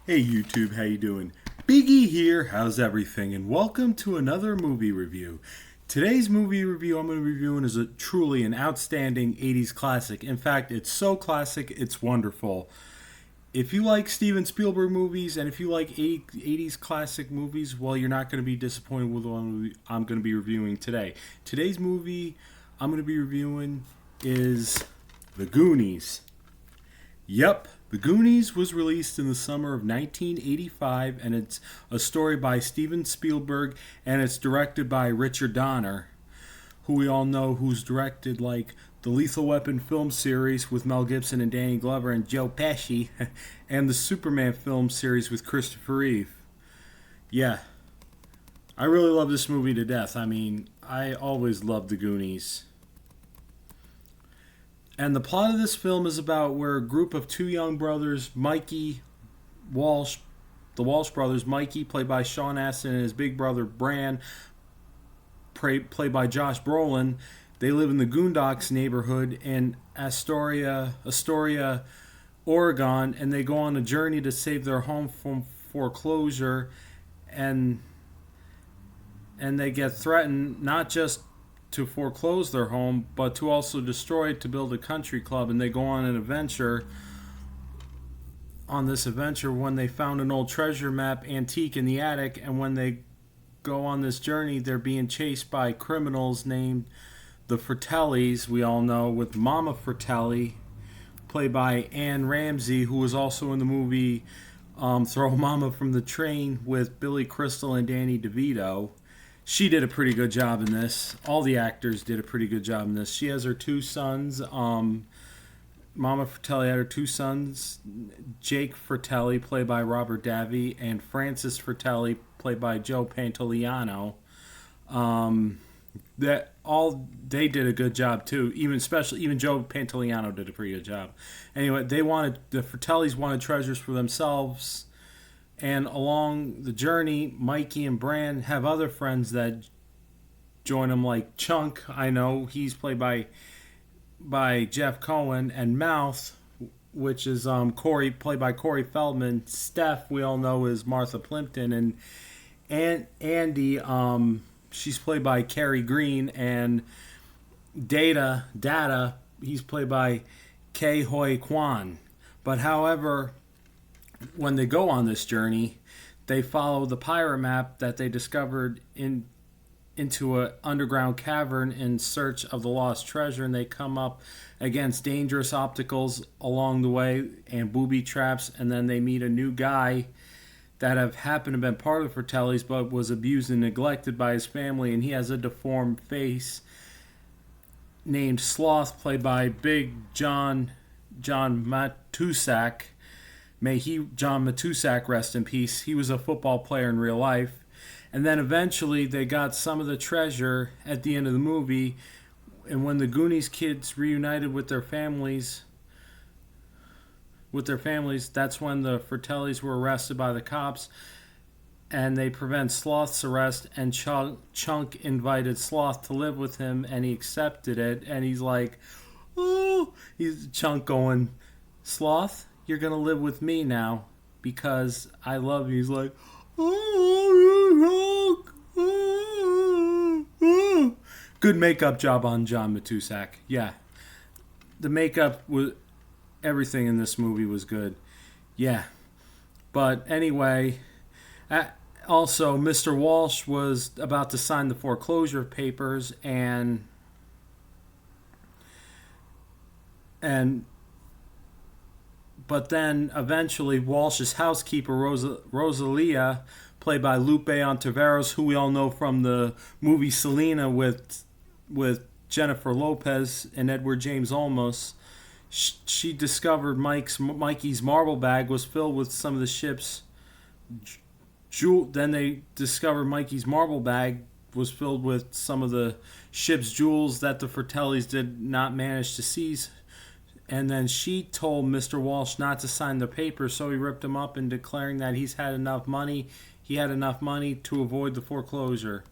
Hey YouTube, how you doing? Biggie here, how's everything? And welcome to another movie review. Today's movie review I'm going to be reviewing is truly an outstanding 80s classic. In fact, it's so classic, it's wonderful. If you like Steven Spielberg movies and if you like 80s classic movies, well, you're not going to be disappointed with the one I'm going to be reviewing today. Today's movie I'm going to be reviewing is The Goonies. Yep, The Goonies was released in the summer of 1985, and it's a story by Steven Spielberg, and it's directed by Richard Donner, who we all know who's directed like the Lethal Weapon film series with Mel Gibson and Danny Glover and Joe Pesci, and the Superman film series with Christopher Reeve. Yeah, I really love this movie to death. I mean, I always loved The Goonies. And the plot of this film is about where a group of two young brothers, Mikey Walsh, the Walsh brothers, Mikey, played by Sean Astin, and his big brother, Bran, played by Josh Brolin, they live in the Goondocks neighborhood in Astoria, Oregon, and they go on a journey to save their home from foreclosure, and they get threatened not just to foreclose their home, but to also destroy it to build a country club. And they go on an adventure. On this adventure, when they found an old treasure map antique in the attic, and when they go on this journey, they're being chased by criminals named the Fratellis, we all know, with Mama Fratelli, played by Ramsey, who was also in the movie Throw Mama from the Train with Billy Crystal and Danny DeVito. She did a pretty good job in this. All the actors did a pretty good job in this. She has her two sons. Mama Fratelli had her two sons, Jake Fratelli, played by Robert Davi, and Francis Fratelli, played by Joe Pantoliano. They did a good job too. Even Joe Pantoliano did a pretty good job. Anyway, the Fratellis wanted treasures for themselves. And along the journey, Mikey and Bran have other friends that join them, like Chunk. I know he's played by Jeff Cohen, and Mouth, which is played by Corey Feldman. Steph, we all know, is Martha Plimpton, and Andy, she's played by Kerri Green, and Data, he's played by Huy Quan. But however, when they go on this journey, they follow the pirate map that they discovered into an underground cavern in search of the lost treasure, and they come up against dangerous obstacles along the way and booby traps, and then they meet a new guy that have happened to have been part of the Fratellis but was abused and neglected by his family, and he has a deformed face named Sloth, played by Big John Matuszak. May John Matuszak rest in peace. He was a football player in real life. And then eventually they got some of the treasure at the end of the movie. And when the Goonies kids reunited with their families, that's when the Fratellis were arrested by the cops. And they prevent Sloth's arrest. And Chunk invited Sloth to live with him, and he accepted it. And he's like, oh, he's Chunk going, Sloth, you're going to live with me now because I love you. He's like, oh, good makeup job on John Matuszak. Yeah. The makeup was, everything in this movie was good. Yeah. But anyway, also Mr. Walsh was about to sign the foreclosure papers, and but then eventually Walsh's housekeeper, Rosalia, played by Lupe Ontiveros, who we all know from the movie Selena with Jennifer Lopez and Edward James Olmos, she discovered Mikey's marble bag was filled with some of the ship's Then they discovered Mikey's marble bag was filled with some of the ship's jewels that the Fratellis did not manage to seize. And then she told Mr. Walsh not to sign the papers, so he ripped him up in declaring that he had enough money to avoid the foreclosure.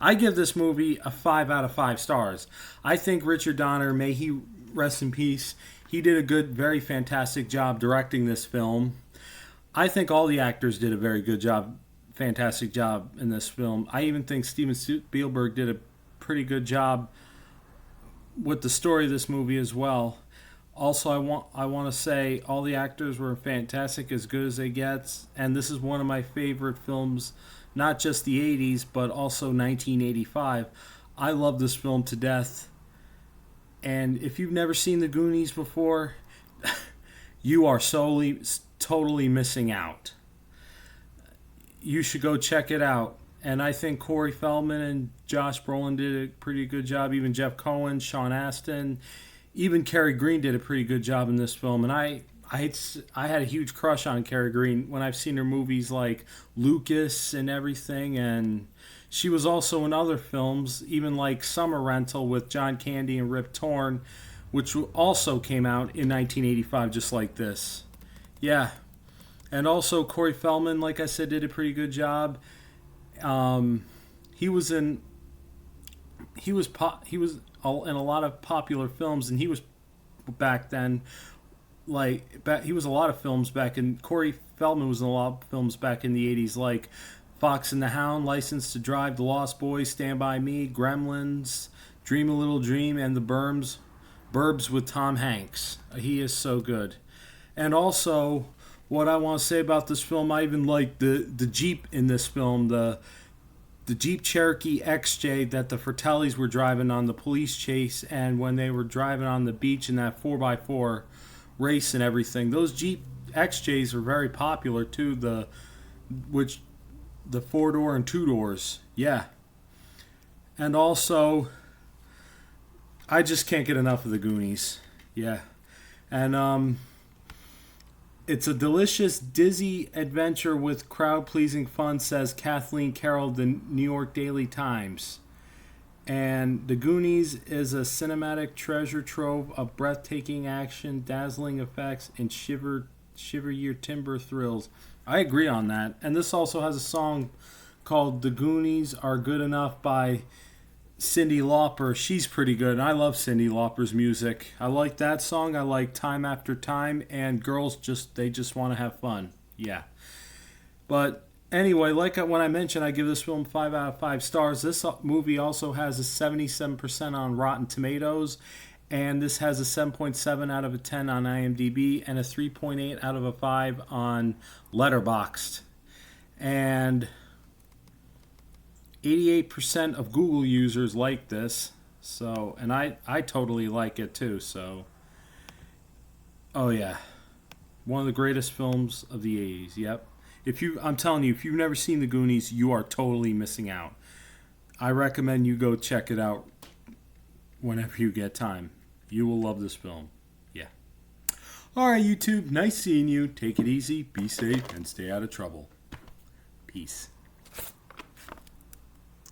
I give this movie a 5 out of 5 stars. I think Richard Donner, may he rest in peace, he did a good, very fantastic job directing this film. I think all the actors did a very good job, fantastic job in this film. I even think Steven Spielberg did a pretty good job with the story of this movie as well. Also, I want to say all the actors were fantastic, as good as they get, and this is one of my favorite films, not just the 80s, but also 1985. I love this film to death. And if you've never seen the Goonies before, you are totally missing out. You should go check it out. And I think Corey Feldman and Josh Brolin did a pretty good job. Even Jeff Cohen, Sean Astin, even Kerri Green did a pretty good job in this film. And I had a huge crush on Kerri Green when I've seen her movies like Lucas and everything. And she was also in other films, even like Summer Rental with John Candy and Rip Torn, which also came out in 1985, just like this. Yeah. And also Corey Feldman, like I said, did a pretty good job. He was in a lot of popular films, and he was back then he was a lot of films back in. Corey Feldman was in a lot of films back in the 80s, like Fox and the Hound, License to Drive, The Lost Boys, Stand By Me, Gremlins, Dream a Little Dream, and The Burbs with Tom Hanks. He is so good. And also, what I want to say about this film, I even like the Jeep in this film, the Jeep Cherokee XJ that the Fratellis were driving on the police chase, and when they were driving on the beach in that 4x4 race and everything. Those Jeep XJs are very popular too, the 4-door and 2-doors. Yeah. And also, I just can't get enough of the Goonies. Yeah. And it's a delicious, dizzy adventure with crowd-pleasing fun, says Kathleen Carroll of the New York Daily Times. And The Goonies is a cinematic treasure trove of breathtaking action, dazzling effects, and shiver your timber thrills. I agree on that. And this also has a song called The Goonies Are Good Enough by Cyndi Lauper. She's pretty good. I love Cyndi Lauper's music. I like that song. I like Time After Time, and Girls just Want to Have Fun. Yeah. But anyway, like when I mentioned, I give this film 5 out of 5 stars. This movie also has a 77% on Rotten Tomatoes, and this has a 7.7 out of a 10 on IMDb and a 3.8 out of a 5 on Letterboxd. And 88% of Google users like this. So, and I totally like it too. So, oh yeah. One of the greatest films of the 80s. Yep. I'm telling you, if you've never seen The Goonies, you are totally missing out. I recommend you go check it out whenever you get time. You will love this film. Yeah. All right, YouTube. Nice seeing you. Take it easy, be safe, and stay out of trouble. Peace.